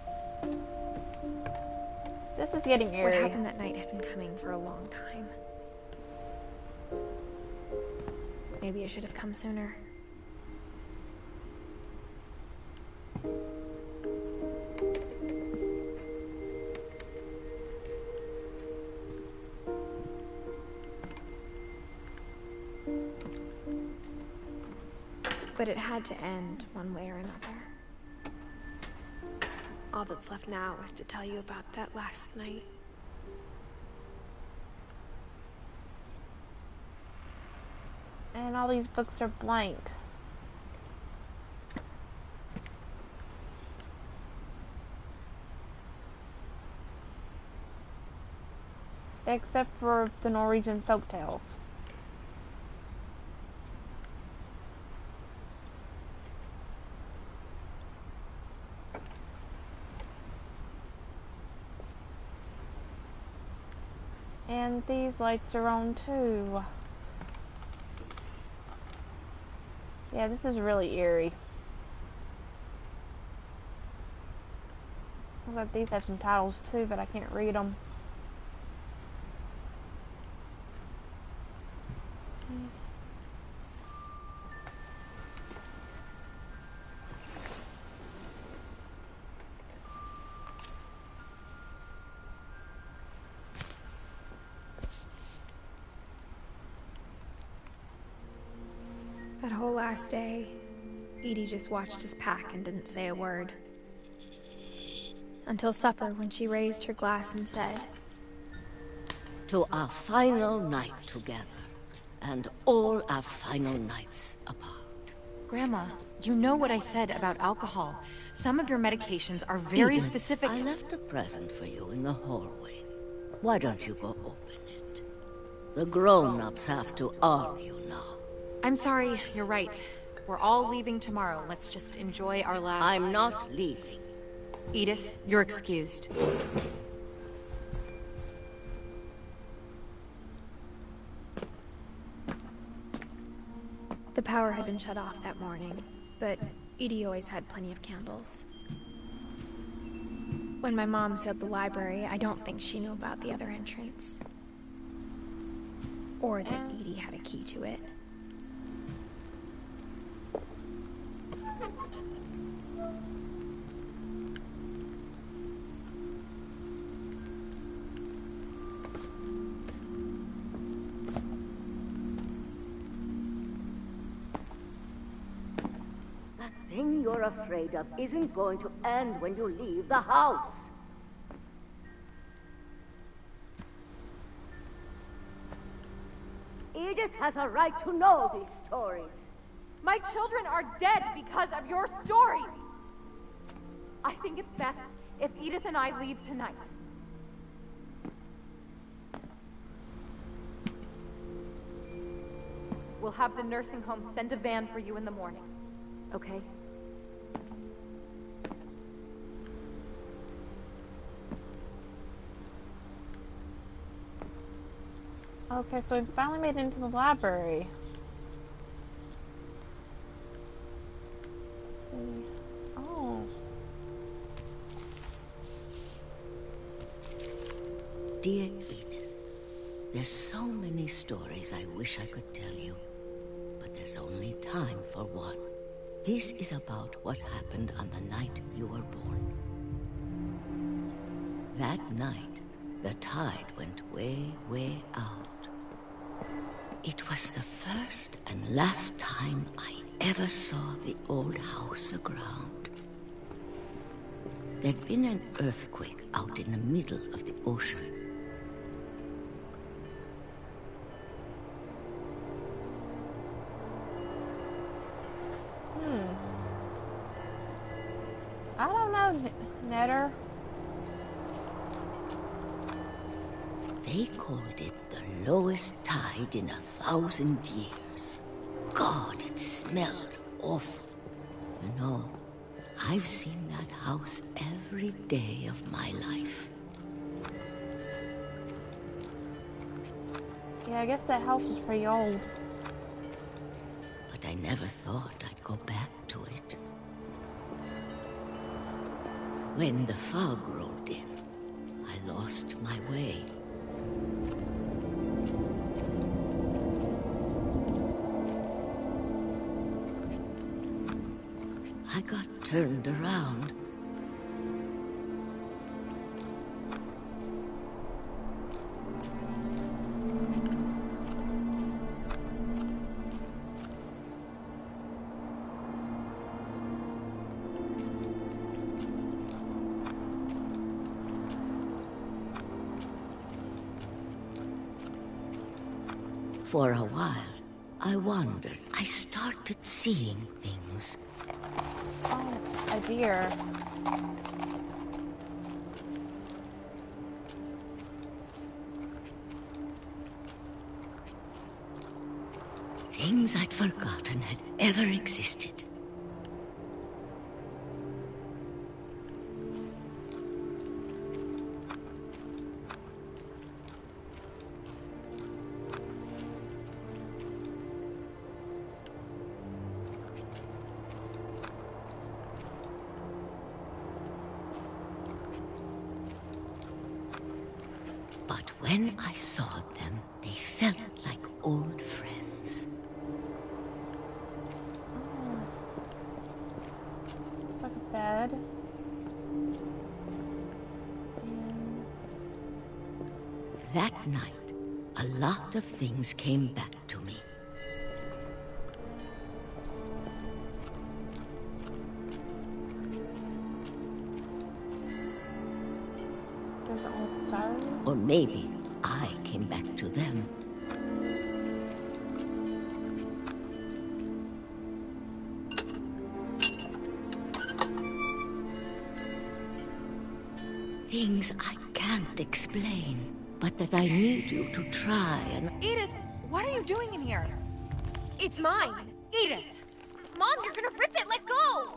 This is getting eerie. What happened that night had been coming for a long time. Maybe it should have come sooner. But it had to end one way or another. All that's left now is to tell you about that last night. And all these books are blank. Except for the Norwegian folktales. And these lights are on too. Yeah, this is really eerie. Looks like these have some titles too, but I can't read them. That whole last day, Edie just watched us pack and didn't say a word. Until supper, when she raised her glass and said, "To our final night together, and all our final nights apart." Grandma, you know what I said about alcohol. Some of your medications are very Edith, specific. I left a present for you in the hallway. Why don't you go open it? The grown-ups have to argue now. I'm sorry, you're right. We're all leaving tomorrow. Let's just enjoy our last... I'm not leaving. Edith, you're excused. the power had been shut off that morning, but Edie always had plenty of candles. When my mom sealed the library, I don't think she knew about the other entrance. Or that Edie had a key to it. That thing you're afraid of isn't going to end when you leave the house. Edith has a right to know these stories. My children are dead because of your stories. I think it's best if Edith and I leave tonight. We'll have the nursing home send a van for you in the morning, okay? Okay, so we finally made it into the library. Let's see. Oh. Dear Edith, there's so many stories I wish I could tell you, but there's only time for one. This is about what happened on the night you were born. That night, the tide went way, way out. It was the first and last time I ever saw the old house aground. There'd been an earthquake out in the middle of the ocean. I don't know, Netter. They called it the lowest tide in 1,000 years. God, it smelled awful. You know, I've seen that house every day of my life. Yeah, I guess that house is pretty old. But I never thought I'd go back to it. When the fog rolled in, I lost my way. I got turned around. For a while, I wandered. I started seeing things. Oh, a deer. Things I'd forgotten had ever existed. But when I saw them, they felt like old friends. Oh. It's like a bed. And That night, a lot of things came back to me. there's all stone. Or maybe I came back to them. Things I can't explain, but that I need you to try and... Edith, what are you doing in here? It's mine. Edith! Mom, you're gonna rip it. Let go.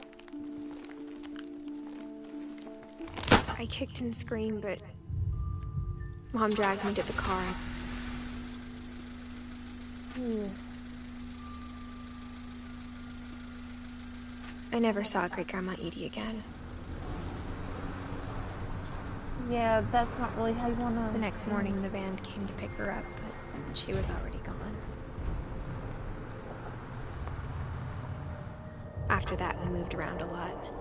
I kicked and screamed, but Mom dragged me to the car. I never saw Great-Grandma Edie again. Yeah, that's not really how you wanna... The next morning, the band came to pick her up, but she was already gone. After that, we moved around a lot.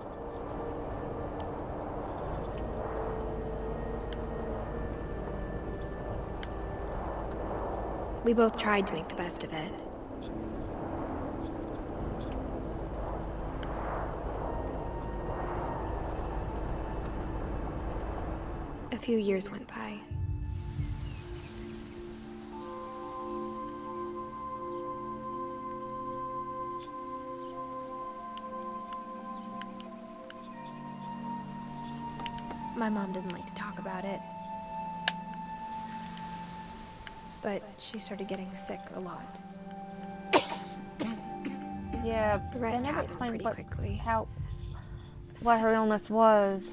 We both tried to make the best of it. A few years went by. My mom didn't like to talk about it. But she started getting sick a lot. Yeah, The rest they never happened explained pretty quickly. what her illness was.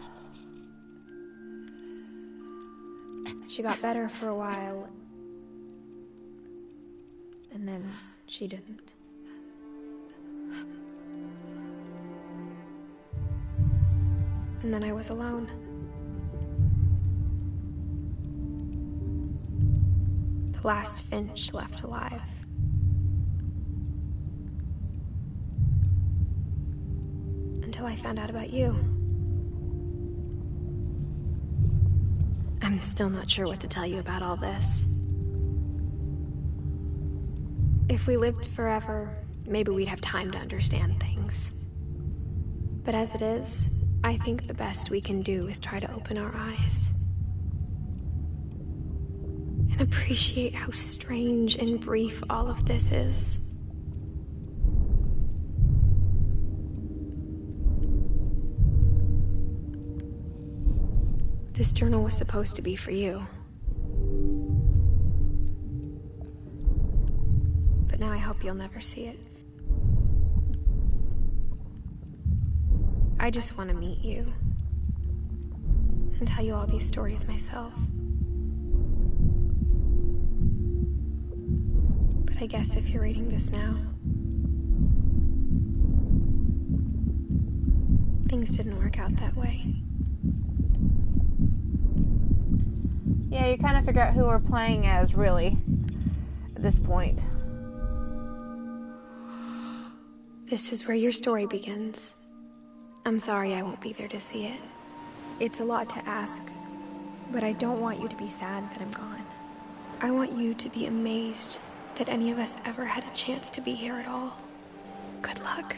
She got better for a while, and then she didn't. And then I was alone. The last Finch left alive. Until I found out about you. I'm still not sure what to tell you about all this. If we lived forever, maybe we'd have time to understand things. But as it is, I think the best we can do is try to open our eyes. And appreciate how strange and brief all of this is. This journal was supposed to be for you. hope you'll never see it. I just want to meet you and tell you all these stories myself. But I guess if you're reading this now, things didn't work out that way. Yeah, you kind of figure out who we're playing as, really, at this point. This is where your story begins. I'm sorry I won't be there to see it. It's a lot to ask, but I don't want you to be sad that I'm gone. I want you to be amazed that any of us ever had a chance to be here at all. Good luck.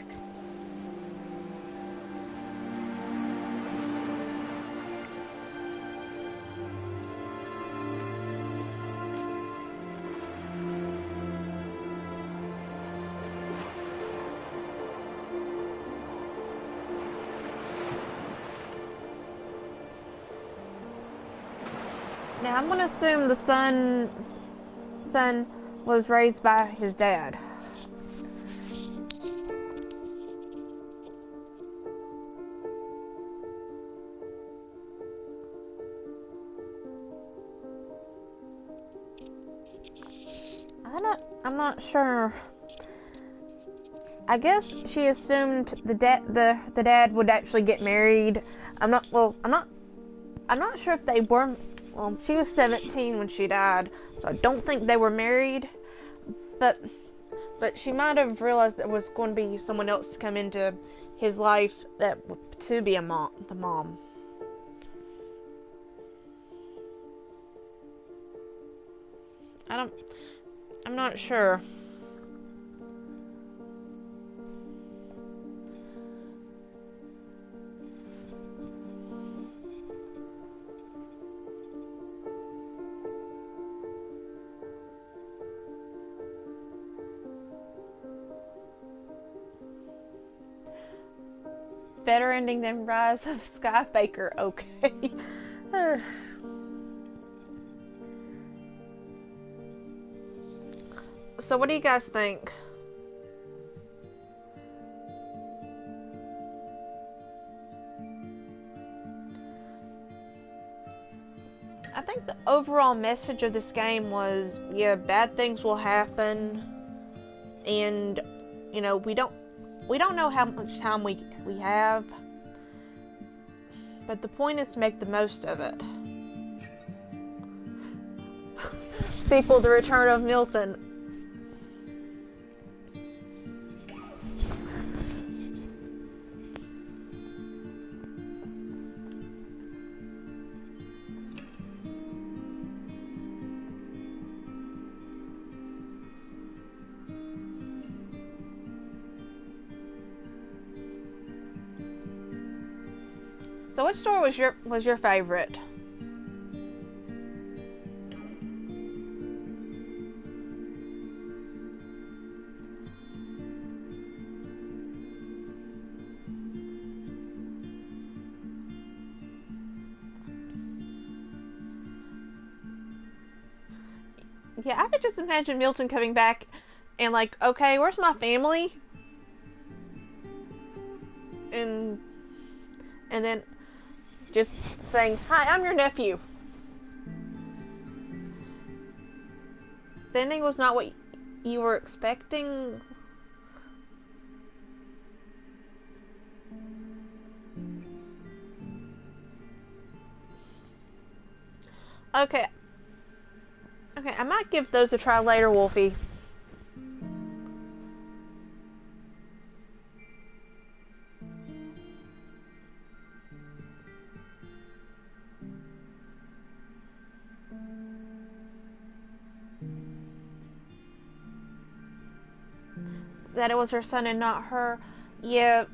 Now, I'm gonna assume the son was raised by his dad. I'm not sure. I guess she assumed the dad would actually get married. I'm not sure if they were. Well, she was 17 when she died, so I don't think they were married. But she might have realized there was going to be someone else to come into his life to be the mom. I'm not sure. Better ending than Rise of Skyfaker, okay. So what do you guys think? I think the overall message of this game was, yeah, bad things will happen, and, you know, we don't know how much time we have, but the point is to make the most of it. Sequel, The Return of Milton. So which story was your favorite? Yeah, I could just imagine Milton coming back and like, okay, where's my family? And then just saying, hi, I'm your nephew. The ending was not what you were expecting. Okay, I might give those a try later, Wolfie. That it was her son and not her. Yeah,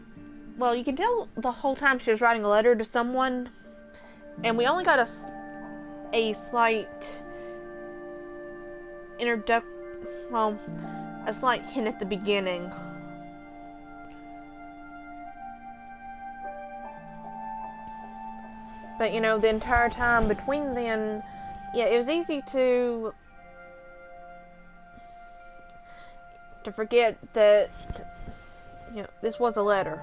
well, you can tell the whole time she was writing a letter to someone, and we only got a slight a slight hint at the beginning. But, you know, the entire time between then, yeah, it was easy to to forget that, you know, this was a letter.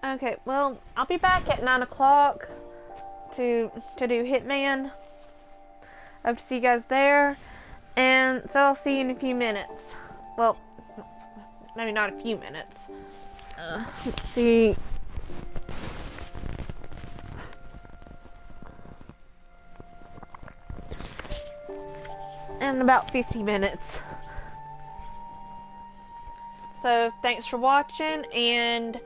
Okay, well, I'll be back at 9 o'clock to do Hitman. I hope to see you guys there. And so I'll see you in a few minutes. Well, maybe not a few minutes. Let's see. In about 50 minutes. So thanks for watching, and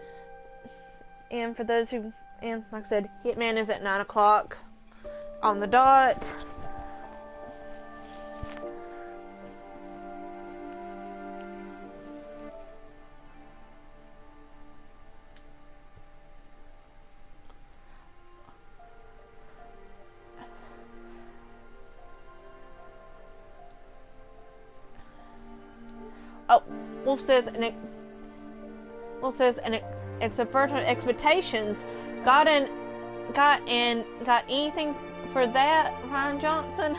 for those who, and like I said, Hitman is at 9 o'clock on the dot. Oh, Wolf says subverted expectations. Got anything for that, Ryan Johnson?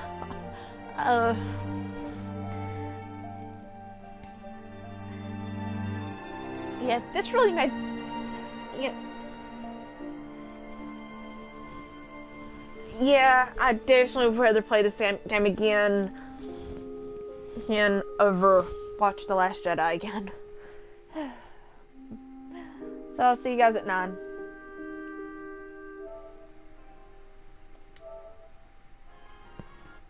Yeah, this really made. Yeah, I definitely would rather play this game again and over watch The Last Jedi again. So I'll see you guys at 9.